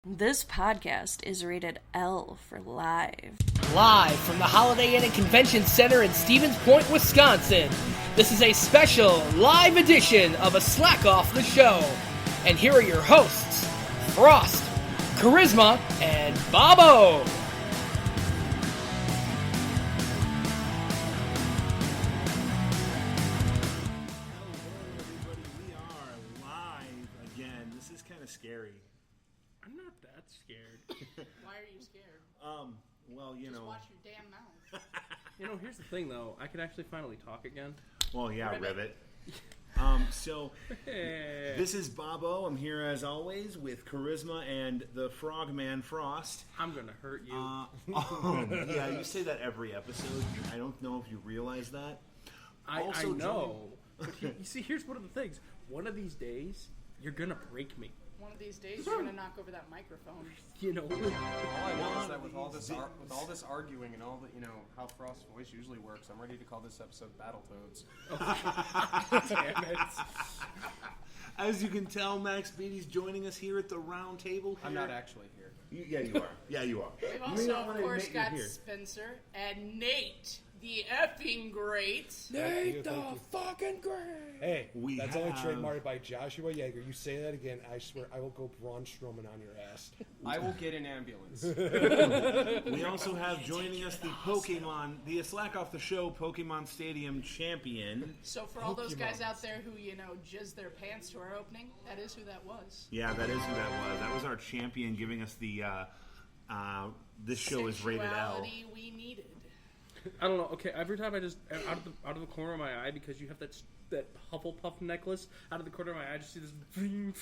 This podcast is rated L for live. Live from the Holiday Inn and Convention Center in Stevens Point, Wisconsin. This is a special live edition of A Slack Off the Show. And here are your hosts, Frost, Charisma, and Bobo. Scary. I'm not that scared. Why are you scared? Well, you Just know. watch your damn mouth. You know, here's the thing, though. I could actually finally talk again. Well, yeah, Ribbit. So, this is Bobo. I'm here, as always, with Charisma and the Frogman Frost. I'm gonna hurt you. Yeah, you say that every episode. I don't know if you realize that. I know. But you see, here's one of the things. One of these days, you're gonna break me. One of these days, you're gonna knock over that microphone. You know. All I know is that with all this arguing and all the, you know, how Frost's voice usually works, I'm ready to call this episode Battletoads. Damn it. As you can tell, Max Beatty's joining us here at the round table. I'm not actually here. Yeah, you are. Yeah, you are. We've also, of course, got Spencer and Nate, the effing great. Nate the fucking great. Hey, that's only have- trademarked by Joshua Yeager. You say that again, I swear I will go Braun Strowman on your ass. I will get an ambulance. We also have joining us the the Slack Off the Show Pokemon Stadium champion. So for all those guys out there who, you know, jizz their pants to our opening, that is who that was. Yeah, that is who that was. That was our champion giving us the, this show is rated L. Sexuality we needed. I don't know. Okay, every time I just out of the corner of my eye, because you have that Hufflepuff necklace, out of the corner of my eye, I just see this.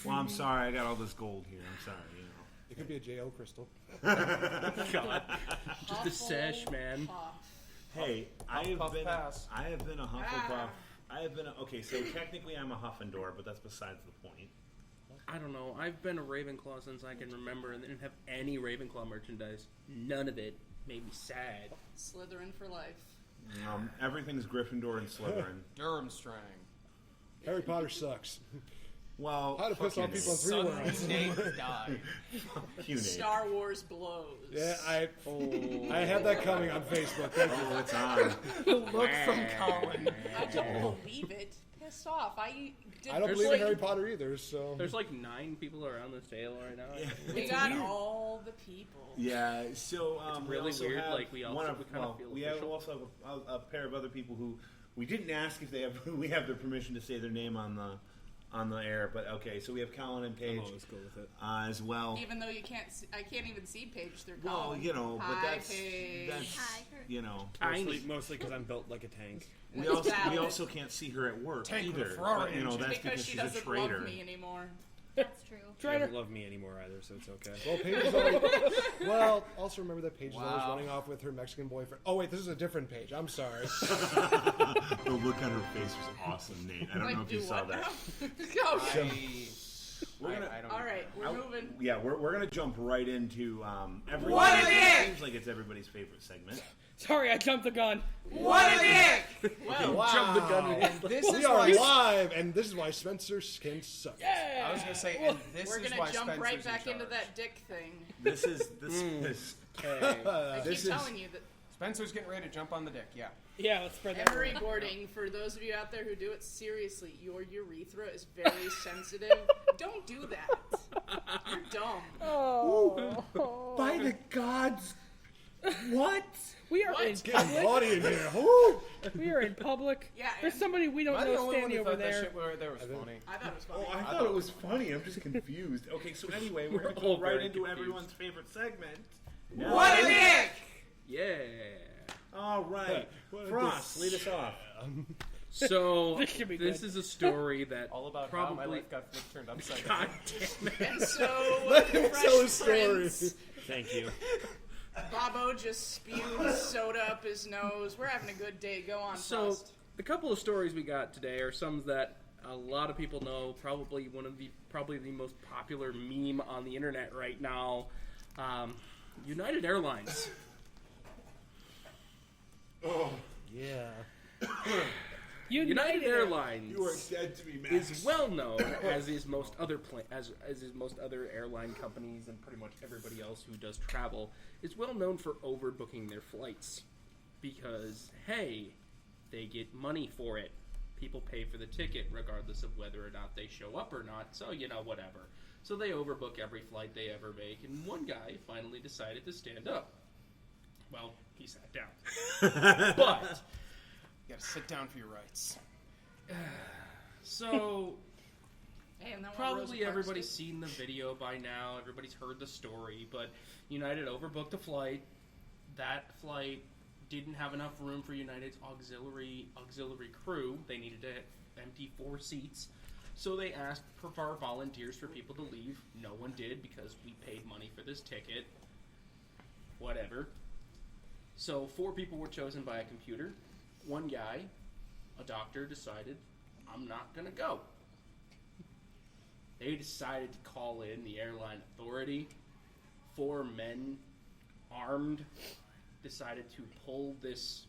Well, I'm sorry, I got all this gold here. I'm sorry, you know. It could be a JO crystal. God, just a sash, man. Hufflepuff. Hey, I have Hufflepuff been pass. a Hufflepuff. Okay, so technically I'm a Huffendor, but that's besides the point. I don't know. I've been a Ravenclaw since I can remember, and didn't have any Ravenclaw merchandise. None of it made me sad. Slytherin for life. Everything's Gryffindor and Slytherin. Durmstrang. Harry Potter sucks. Well, How to piss off people in three Son worlds. Nate died. you Nate. Star Wars blows. Yeah, I had that coming on Facebook. Thank you. Oh, it's on. Look from Colin. I don't believe it. Pissed off. I I don't believe in Harry Potter either, so... There's like 9 people around this table right now. We got all the people. Yeah, so It's we really also weird, have like, we also- one we of, kinda well, feel we official. also have a pair of other people who we didn't ask if they have we have their permission to say their name on the air, but okay, so we have Colin and Paige Let's go with it. as well. Even though you can't, I can't even see Paige through Well, Colin. you know, but Hi, that's Paige. you know. Mostly because I'm built like a tank. We also can't see her at work Tank with a either. Ferrari But, you know, engine. that's because she she's a doesn't traitor. love me anymore. That's true. She doesn't love me anymore either, so it's okay. Well, Paige is always... Well, also remember that Paige is always Wow. running off with her Mexican boyfriend. Oh, wait, this is a different Paige. I'm sorry. The look on her face was awesome, Nate. I don't know if you saw that. Go. We're gonna, I don't All right, we're moving. Yeah, we're gonna jump right into everybody. What a dick! Seems like it's everybody's favorite segment. Sorry, I jumped the gun. What a dick! Well, Wow. the gun again. This We is are why live, and this is why Spencer's skin sucks. I was gonna say, and this we're is gonna why jump Spencer's right in back into charge. that dick thing. This is this. I This keep is- telling you that Spencer's getting ready to jump on the dick. Yeah. Yeah, let's spread that. every boarding, for those of you out there who do it seriously, your urethra is very sensitive. Don't do that. You're dumb. By the gods! What? We are What? in Getting public. naughty in here. Woo! We are in public. Yeah, There's and somebody we Am don't I the know only one standing who over thought that there. shit right there was funny? I thought it was funny. Oh, I thought it was funny. I'm just confused. Okay, so anyway, we're gonna all go right very into confused. everyone's favorite segment. What a dick! Yeah. All right, What a Frost, dis- lead us off. So This should be this good. is a story that All about probably. how my life got flipped turned upside God down. damn it. And so, Let him Fresh tell his story. Prince, Thank you. Bobo just spewed soda up his nose. We're having a good day. Go on, So Frost. the couple of stories we got today are some that a lot of people know. Probably the most popular meme on the internet right now. United Airlines. Oh, Yeah. United Airlines You are dead to me, Max. is well known, as is most other as is most other airline companies and pretty much everybody else who does travel, is well known for overbooking their flights because hey, they get money for it. People pay for the ticket regardless of whether or not they show up or not. So whatever. So they overbook every flight they ever make, and one guy finally decided to stand up. Well, he sat down, but. You gotta sit down for your rights. So, Hey, and that one probably Rosa Parks everybody's did. seen the video by now. Everybody's heard the story, but United overbooked a flight. That flight didn't have enough room for United's auxiliary crew. They needed to empty 4 seats. So they asked for our volunteers for people to leave. No one did because we paid money for this ticket. Whatever. So 4 people were chosen by a computer. One guy, a doctor, decided, I'm not going to go. They decided to call in the airline authority. 4 men, armed, decided to pull this,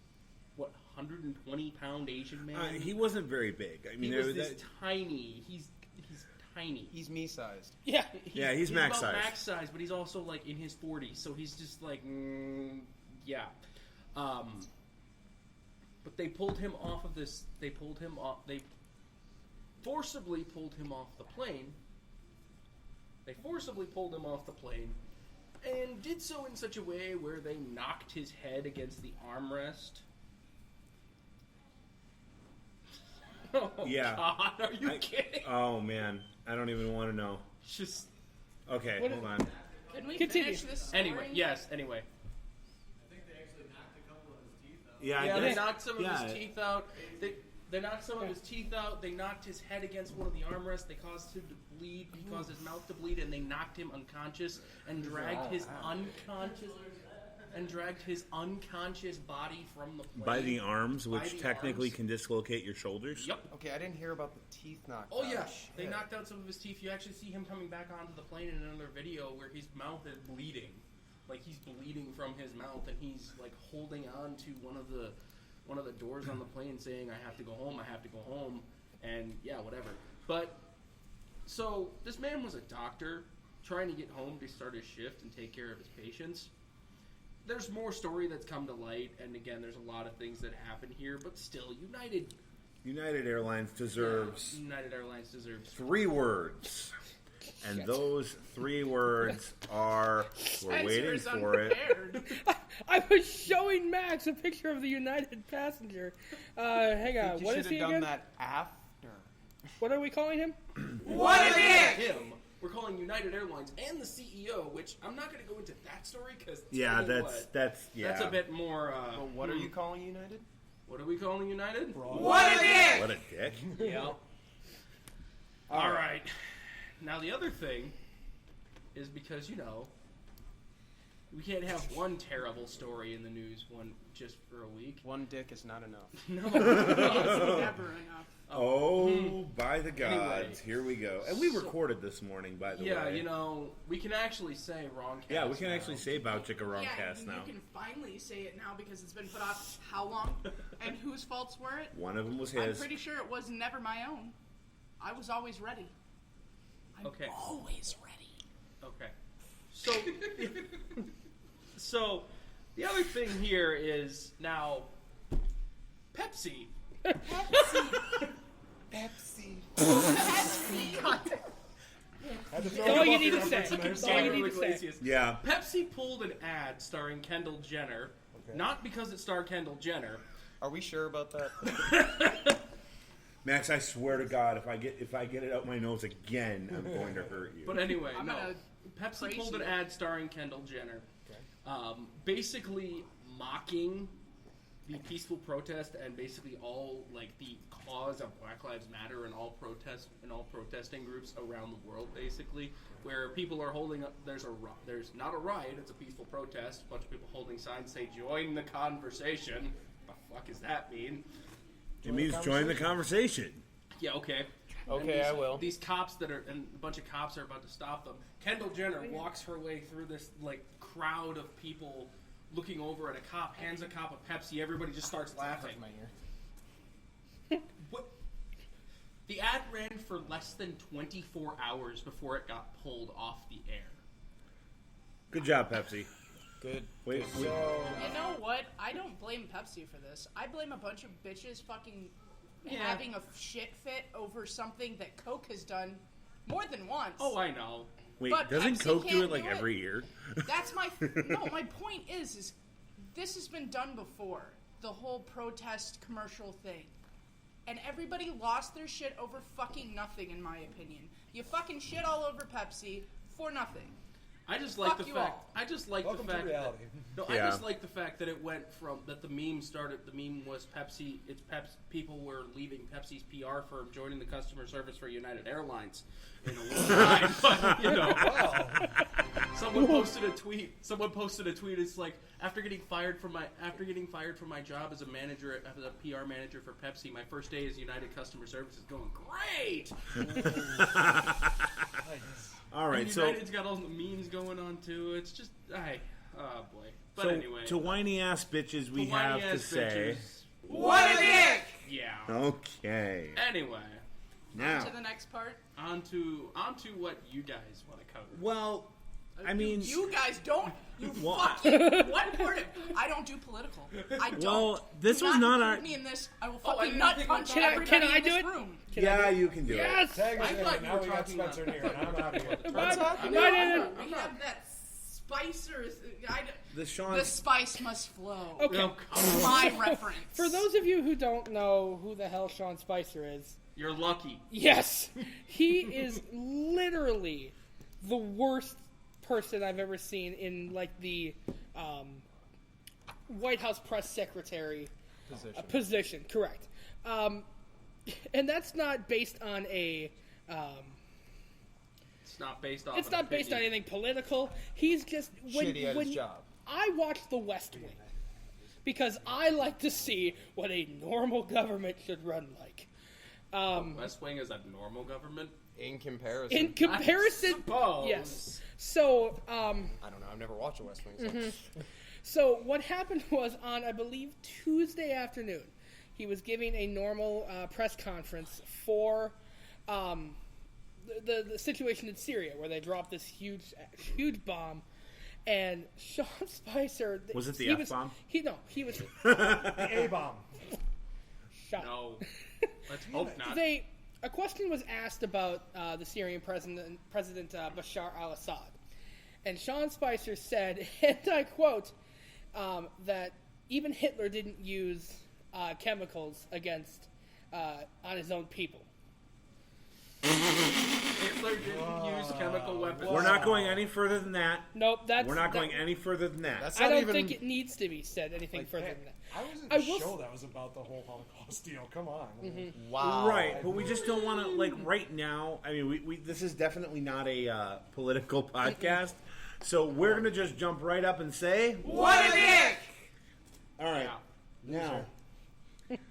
120-pound Asian man? He wasn't very big. I mean, He was there- this tiny. He's tiny. He's me-sized. Yeah. he's max about size. max size, but he's also like in his 40s, so he's just like, yeah. But they pulled him off of this. They forcibly pulled him off the plane. They forcibly pulled him off the plane, and did so in such a way where they knocked his head against the armrest. Oh, Yeah. God, are you kidding? Oh man, I don't even want to know. Just Okay, What hold on. Can we Continue. finish this story? anyway. Yes. Anyway. Yeah, Yeah, I they guess, knocked some of yeah. his teeth out. They knocked some of his teeth out. They knocked his head against one of the armrests. They caused him to bleed. He caused his mouth to bleed, and they knocked him unconscious and dragged his unconscious body from the plane. By the arms, By which the technically arms. can dislocate your shoulders. Yep. Okay, I didn't hear about the teeth knocked Oh out. yeah, they Shit. knocked out some of his teeth. You actually see him coming back onto the plane in another video where his mouth is bleeding, like he's bleeding from his mouth, and he's like holding on to one of the doors on the plane, saying, "I have to go home. I have to go home," and yeah, whatever. But so this man was a doctor trying to get home to start his shift and take care of his patients. There's more story that's come to light, and again, there's a lot of things that happen here, but still, United Airlines deserves United Airlines deserves 3 words. And those 3 words are, we're waiting Spencer's for it. unprepared. I was showing Max a picture of the United passenger. Hang on. You What should is he have done again? that after. What are we calling him? him. We're calling United Airlines and the CEO, which I'm not going to go into that story because Yeah, that's that's a bit more. But what are you calling United? What are we calling United? What a dick. Yeah. All right. Now the other thing is because we can't have one terrible story in the news just for a week. One dick is not enough. No. It's never enough. Oh, by the gods. Anyway. Here we go. And we recorded this morning, by the Yeah, way. we can actually say wrong. Yeah, we can actually say Bouchika wrong Yeah, cast now. you can finally say it now because it's been put off how long? And whose faults were it? One of them was I'm his. pretty sure it was never my own. I was always ready. I'm Okay. always ready. Okay. So, so the other thing here is now Pepsi. That's all you need to say. That's all you need to say. Iglesias. Yeah. Pepsi pulled an ad starring Kendall Jenner, not because it starred Kendall Jenner. Are we sure about that? Max, I swear to God, if I get it out my nose again, I'm going to hurt you. But anyway, I'm no. gonna Pepsi praise pulled an you. ad starring Kendall Jenner, basically mocking the peaceful protest and basically all like the cause of Black Lives Matter and all protesting groups around the world, basically, where people are holding up. There's not a riot; it's a peaceful protest. A bunch of people holding signs say "Join the conversation." What the fuck does that mean? It means join the conversation. Yeah, okay. Okay, I will. These cops and a bunch of cops are about to stop them. Kendall Jenner walks her way through this like crowd of people, looking over at a cop, hands a cop a Pepsi. Everybody just starts laughing. My ear. What? The ad ran for less than 24 hours before it got pulled off the air. Good job, Pepsi. Good. Wait. You know what? I don't blame Pepsi for this. I blame a bunch of bitches fucking having a shit fit over something that Coke has done more than once. Oh, I know. Wait, But doesn't Pepsi Coke do can't it like do it. every year? That's my my point is this has been done before. The whole protest commercial thing. And everybody lost their shit over fucking nothing, in my opinion. You fucking shit all over Pepsi for nothing. I just like Fuck the you fact. all. I just like Welcome the to fact reality. that. No, Yeah. I just like the fact that it went from that the meme started. The meme was Pepsi. It's Pepsi. People were leaving Pepsi's PR firm, joining the customer service for United Airlines in a little time. But, you know, someone posted a tweet. It's like after getting fired from my job as a manager, as a PR manager for Pepsi, my first day as United Customer Service is going great. All right, And so United's got all the memes going on too. It's just, oh boy. But so anyway, to whiny ass bitches, we to have to whiny-ass say, bitches. What a dick! Yeah. okay. Anyway, Now, To the next part. on to what you guys want to cover. well, I mean, You guys don't. You Well, fucking. What part of. I don't do political. I don't. Well, this Do was not our- include me in this. I will Oh, I fucking didn't nut think punch we were- everybody Can I in do this it? room. yeah, you can do Yes! Tag us I in. thought you Now were we got talking Spencer about- here, and I'm out of here. What's up? No, No, we have that Spicer. The Sean. The spice must flow. Okay. No, My reference. For those of you who don't know who the hell Sean Spicer is, you're lucky. yes, he is literally the worst person I've ever seen in like the White House press secretary position. Correct. And that's not based on a. It's not based off. It's an not based on opinion. anything political. He's just Shitty at his job. I watch The West Wing because I like to see what a normal government should run like. West Wing is a normal government. In comparison. In comparison, suppose. yes. So, I don't know. I've never watched a West Wing. so what happened was on, I believe, Tuesday afternoon, he was giving a normal press conference for the situation in Syria where they dropped this huge bomb. And Sean Spicer... Was it the he was- F-bomb? He was A bomb. shot. No. Let's hope not. A question was asked about the Syrian President Bashar al-Assad. And Sean Spicer said, and I quote, that even Hitler didn't use chemicals against on his own people. Hitler didn't use chemical weapons. We're not going any further than that. Nope, We're not going any further than that. That's I not don't even. think it needs to be said anything further than that. I was in I the will show s- that was about the whole Holocaust deal. Come on. Wow. Right, but we just don't want to, like, right now. I mean, we this is definitely not a political podcast, so we're gonna just jump right up and say, What a dick! all right, now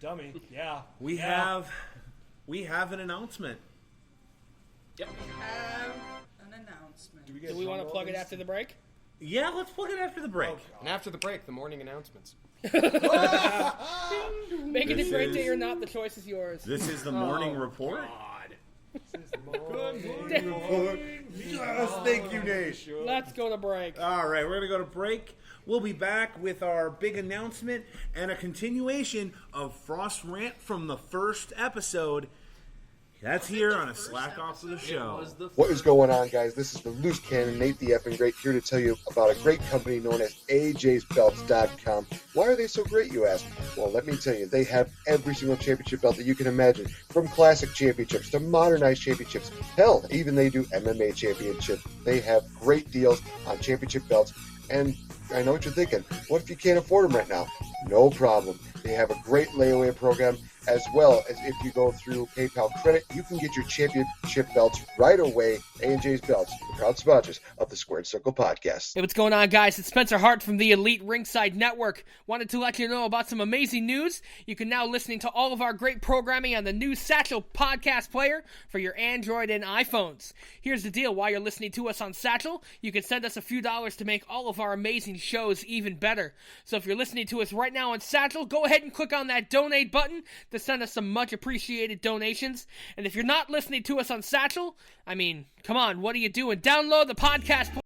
Dummy. Yeah. we Yeah. have an announcement. Yep. Have an announcement. Do we, get Do we want to drum plug it roll after the break? Yeah, let's plug it after the break. And after the break, the morning announcements. Make it This a great is- day or not, the choice is yours. This is the morning Oh, report. God. Yes, thank you, Nate. Let's go to break. All right, we're going to go to break. We'll be back with our big announcement and a continuation of Frost Rant from the first episode. That's here on a Slack Off of the It Show. was the What is first- going on, guys? This is the Loose Cannon, Nate the Effing Great, here to tell you about a great company known as AJsBelts.com. Why are they so great, you ask? Well, let me tell you, they have every single championship belt that you can imagine, from classic championships to modernized championships. Hell, even they do MMA championships. They have great deals on championship belts, and I know what you're thinking. What if you can't afford them right now? No problem. They have a great layaway program, as well as if you go through PayPal credit, you can get your championship belts right away. A&J's Belts, the proud sponsors of the Squared Circle Podcast. Hey, what's going on, guys? It's Spencer Hart from the Elite Ringside Network. Wanted to let you know about some amazing news. You can now listen to all of our great programming on the new Satchel podcast player for your Android and iPhones. Here's the deal. While you're listening to us on Satchel, you can send us a few dollars to make all of our amazing shows even better. So if you're listening to us right now on Satchel, go ahead and click on that donate button to to send us some much appreciated donations. And if you're not listening to us on Satchel, I mean, come on, what are you doing? Download the podcast.